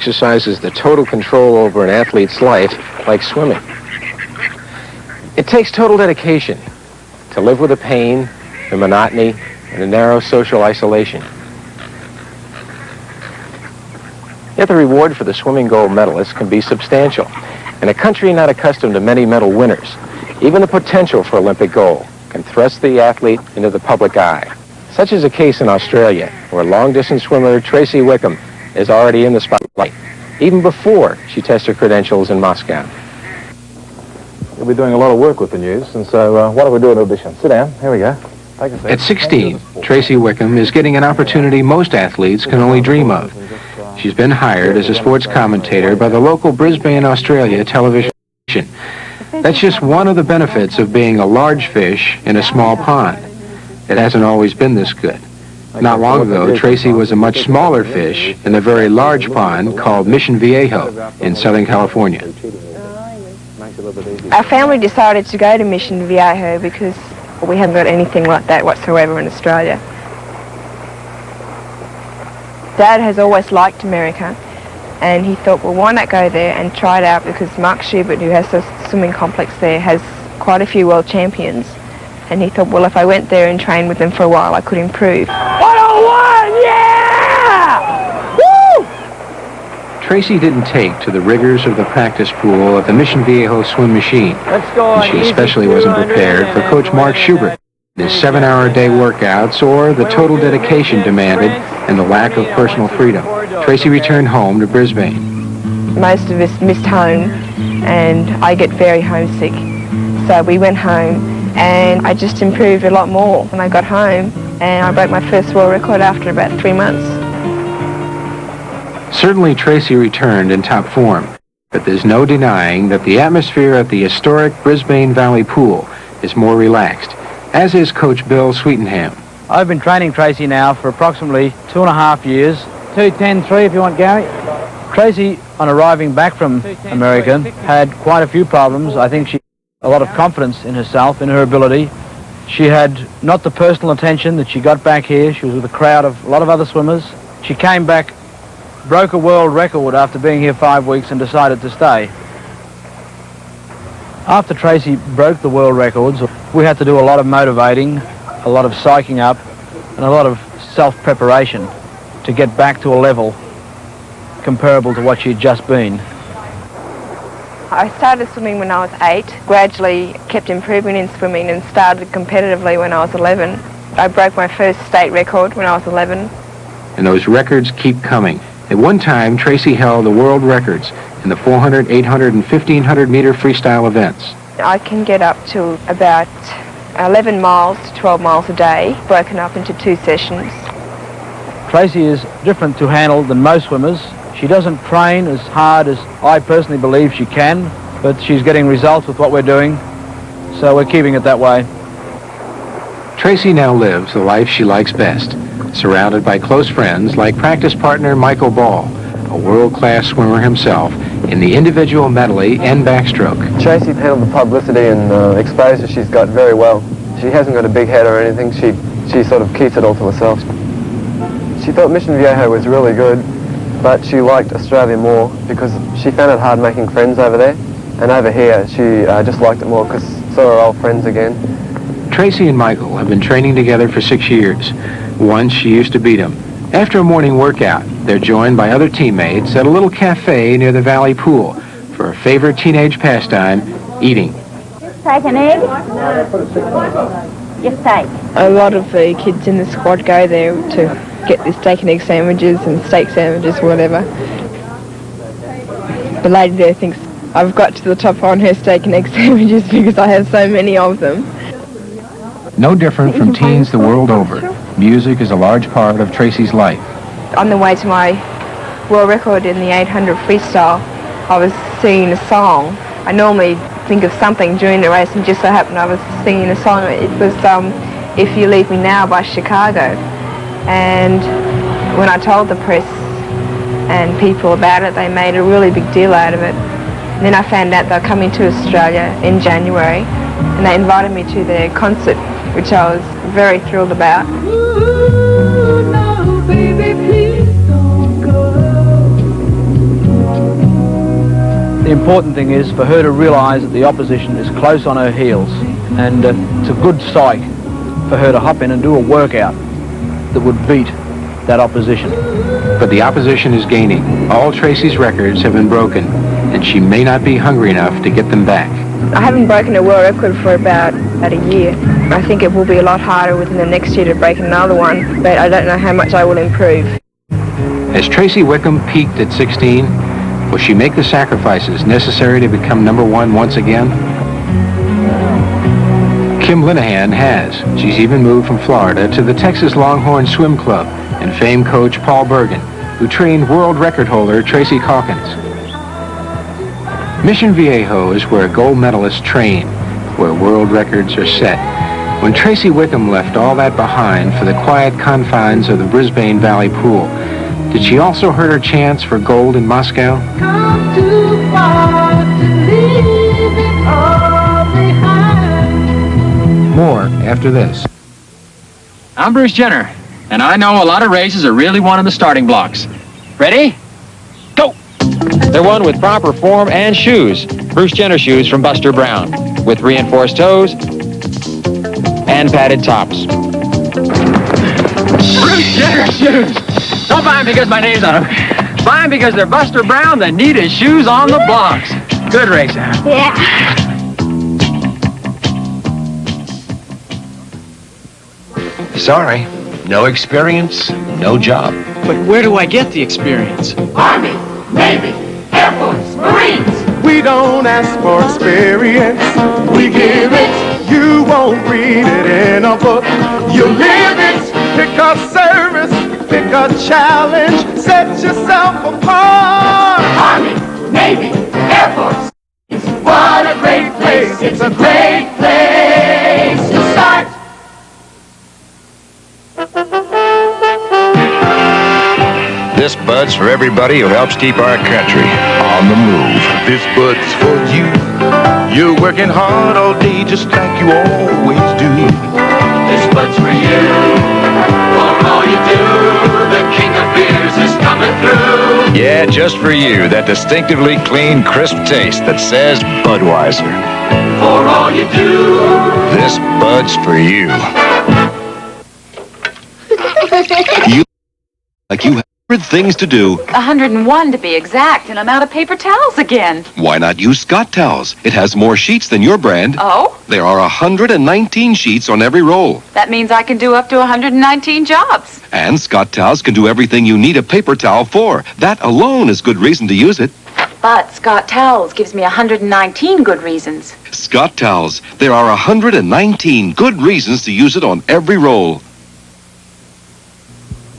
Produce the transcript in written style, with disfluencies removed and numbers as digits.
exercises the total control over an athlete's life like swimming. It takes total dedication to live with the pain, the monotony, and the narrow social isolation. Yet the reward for the swimming gold medalist can be substantial. In a country not accustomed to many medal winners, even the potential for Olympic gold can thrust the athlete into the public eye. Such is the case in Australia, where long-distance swimmer Tracy Wickham is already in the spotlight, even before she tests her credentials in Moscow. We'll be doing a lot of work with the news, and so why don't we do an audition? Sit down. Here we go. Take a seat. At 16, Tracy Wickham is getting an opportunity most athletes can only dream of. She's been hired as a sports commentator by the local Brisbane, Australia television station. That's just one of the benefits of being a large fish in a small pond. It hasn't always been this good. Not long ago, Tracy was a much smaller fish in a very large pond called Mission Viejo in Southern California. Our family decided to go to Mission Viejo because we haven't got anything like that whatsoever in Australia. Dad has always liked America, and he thought, well, why not go there and try it out, because Mark Schubert, who has the swimming complex there, has quite a few world champions. And he thought, well, if I went there and trained with them for a while, I could improve. 101, yeah! Woo! Tracy didn't take to the rigors of the practice pool at the Mission Viejo swim machine. And she especially wasn't prepared for Coach Mark Schubert, his 7-hour-a-day workouts, or the total dedication demanded and the lack of personal freedom. Tracy returned home to Brisbane. Most of us missed home, and I get very homesick. So we went home, and I just improved a lot more when I got home, and I broke my first world record after about 3 months. Certainly Tracy returned in top form, but there's no denying that the atmosphere at the historic Brisbane Valley Pool is more relaxed, as is Coach Bill Sweetenham. I've been training Tracy now for approximately 2.5 years. 2:10.3 if you want, Gary. Tracy, on arriving back from America, had quite a few problems. I think she had a lot of confidence in herself, in her ability. She had not the personal attention that she got back here. She was with a crowd of a lot of other swimmers. She came back, broke a world record after being here 5 weeks, and decided to stay. After Tracy broke the world records, we had to do a lot of motivating, a lot of psyching up, and a lot of self-preparation to get back to a level comparable to what she'd just been. I started swimming when I was 8, gradually kept improving in swimming, and started competitively when I was 11. I broke my first state record when I was 11. And those records keep coming. At one time, Tracy held the world records in the 400, 800, and 1,500 meter freestyle events. I can get up to about 11 miles to 12 miles a day, broken up into 2 sessions. Tracy is different to handle than most swimmers. She doesn't train as hard as I personally believe she can, but she's getting results with what we're doing, so we're keeping it that way. Tracy now lives the life she likes best, surrounded by close friends like practice partner Michael Ball, a world-class swimmer himself in the individual medley and backstroke. Tracy handled the publicity and exposure she's got very well. She hasn't got a big head or anything. She sort of keeps it all to herself. She thought Mission Viejo was really good, but she liked Australia more because she found it hard making friends over there. And over here, she just liked it more because saw her old friends again. Tracy and Michael have been training together for 6 years. Once she used to beat him. After a morning workout, they're joined by other teammates at a little cafe near the Valley Pool for a favorite teenage pastime, eating. Steak and egg? Just steak. A lot of the kids in the squad go there to get the steak and egg sandwiches and steak sandwiches, whatever. The lady there thinks I've got to the top on her steak and egg sandwiches because I have so many of them. No different from teens the world over, music is a large part of Tracy's life. On the way to my world record in the 800 freestyle, I was singing a song. I normally think of something during the race, and just so happened I was singing a song. It was If You Leave Me Now by Chicago. And when I told the press and people about it, they made a really big deal out of it. And then I found out they're coming to Australia in January, and they invited me to their concert, which I was very thrilled about. Ooh, no, baby, please don't go. The important thing is for her to realise that the opposition is close on her heels, and it's a good sight for her to hop in and do a workout that would beat that opposition. But the opposition is gaining. All Tracy's records have been broken, and she may not be hungry enough to get them back. I haven't broken a world record for about a year. I think it will be a lot harder within the next year to break another one, but I don't know how much I will improve. Has Tracy Wickham peaked at 16? Will she make the sacrifices necessary to become number one once again? Kim Linehan has. She's even moved from Florida to the Texas Longhorn Swim Club and famed coach Paul Bergen, who trained world record holder Tracy Calkins. Mission Viejo is where gold medalists train, where world records are set. When Tracy Wickham left all that behind for the quiet confines of the Brisbane Valley Pool, did she also hurt her chance for gold in Moscow? Come too far to leave it all behind. More after this. I'm Bruce Jenner, and I know a lot of races are really one of the starting blocks. Ready? Go! They're won with proper form and shoes. Bruce Jenner shoes from Buster Brown, with reinforced toes and padded tops. Bruce Jenner shoes! Don't buy them because my name's on them. Buy them because they're Buster Brown, the neatest shoes on the blocks. Good racer. Yeah. Sorry, no experience, no job. But where do I get the experience? Army, Navy, Air Force, Marines. We don't ask for experience, we give it. You won't read it in a book, you live it. Pick a service, pick a challenge, set yourself apart. Army, Navy, Air Force. What a great place. It's a great place to start. This bud's for everybody who helps keep our country on the move. This bud's for you. You're working hard all day just like you always do. This bud's for you. For all you do. The king of beers is coming through. Yeah, just for you, that distinctively clean, crisp taste that says Budweiser. For all you do. This bud's for you. You like you have things to do. 101 to be exact, and I'm out of paper towels again. Why not use Scott Towels? It has more sheets than your brand. Oh? There are 119 sheets on every roll. That means I can do up to 119 jobs. And Scott Towels can do everything you need a paper towel for. That alone is good reason to use it. But Scott Towels gives me 119 good reasons. Scott Towels. There are 119 good reasons to use it on every roll.